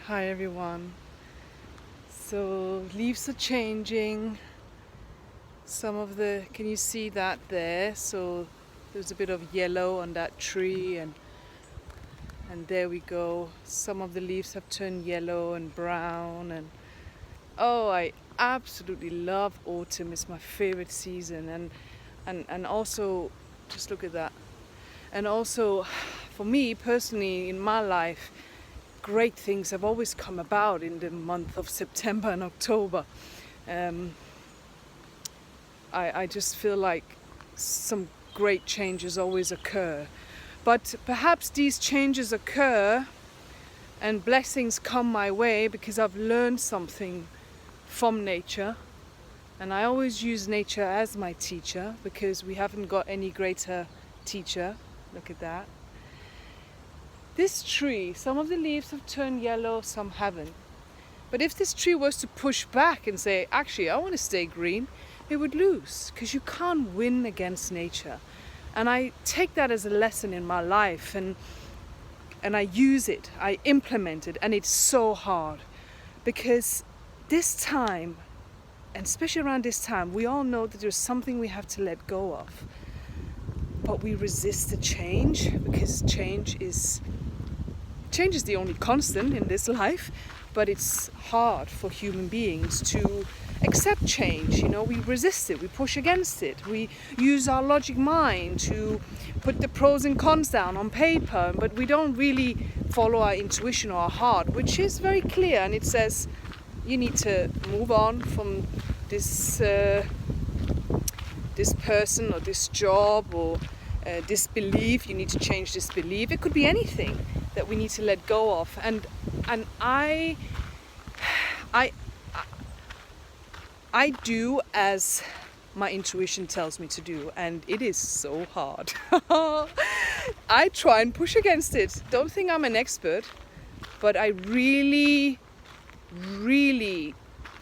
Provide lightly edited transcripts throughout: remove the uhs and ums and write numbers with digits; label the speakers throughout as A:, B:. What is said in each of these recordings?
A: Hi everyone. So leaves are changing. Can you see that there? So there's a bit of yellow on that tree and there we go. Some of the leaves have turned yellow and brown oh, I absolutely love autumn. It's my favorite season and also just look at that. And also for me personally in my life, great things have always come about in the month of September and October. I just feel like some great changes always occur. But perhaps these changes occur and blessings come my way because I've learned something from nature. And I always use nature as my teacher because we haven't got any greater teacher. Look at that. This tree, some of the leaves have turned yellow, some haven't. But if this tree was to push back and say, actually, I want to stay green, it would lose because you can't win against nature. And I take that as a lesson in my life and I use it, I implement it, and it's so hard because this time, and especially around this time, we all know that there's something we have to let go of. But we resist the change because change is the only constant in this life, but it's hard for human beings to accept change. You know, we resist it, we push against it, we use our logic mind to put the pros and cons down on paper, but we don't really follow our intuition or our heart, which is very clear, and it says you need to move on from this person or this job or this belief. You need to change this belief. It could be anything that we need to let go of, and I do as my intuition tells me to do, and it is so hard. I try and push against it. Don't think I'm an expert, but I really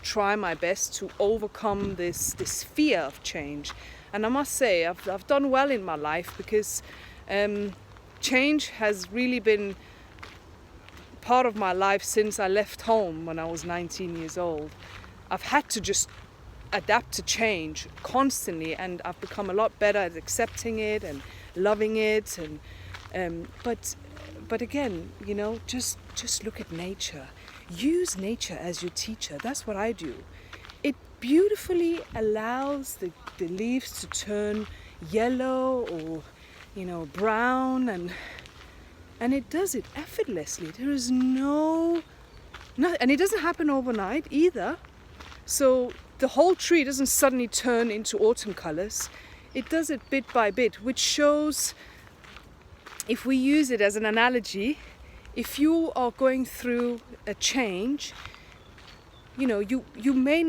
A: try my best to overcome this fear of change. And I must say I've done well in my life because change has really been part of my life since I left home when I was 19 years old. I've had to just adapt to change constantly, and I've become a lot better at accepting it and loving it. And but again, you know, just look at nature. Use nature as your teacher. That's what I do. It beautifully allows the leaves to turn yellow or, you know, brown, and it does it effortlessly. There is and it doesn't happen overnight either. So the whole tree doesn't suddenly turn into autumn colors. It does it bit by bit, which shows, if we use it as an analogy, if you are going through a change, you know, you may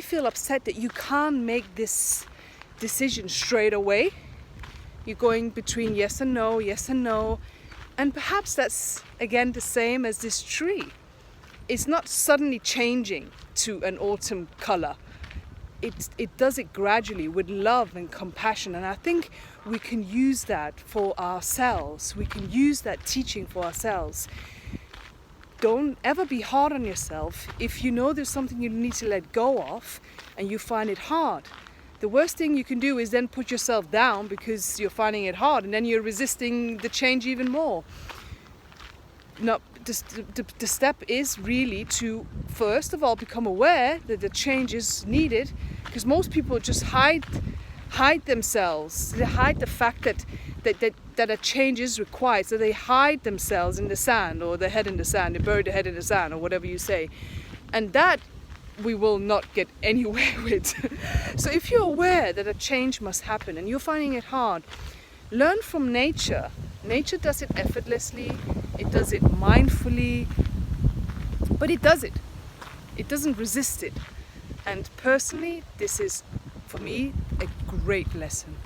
A: feel upset that you can't make this decision straight away. You're going between yes and no, yes and no. And perhaps that's, again, the same as this tree. It's not suddenly changing to an autumn color. It does it gradually with love and compassion. And I think we can use that for ourselves. We can use that teaching for ourselves. Don't ever be hard on yourself if you know there's something you need to let go of and you find it hard. The worst thing you can do is then put yourself down because you're finding it hard, and then you're resisting the change even more. No, the step is really to, first of all, become aware that the change is needed, because most people just hide themselves. They hide the fact that a change is required. So they hide themselves in the sand, or their head in the sand. They bury their head in the sand, or whatever you say. And that we will not get anywhere with. So if you're aware that a change must happen and you're finding it hard, learn from nature. Nature does it effortlessly. It does it mindfully, but it does it. It doesn't resist it. And personally, this is, for me, a great lesson.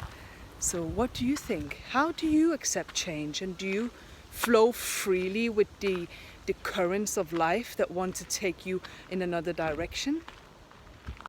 A: So what do you think? How do you accept change? And do you flow freely with the currents of life that want to take you in another direction?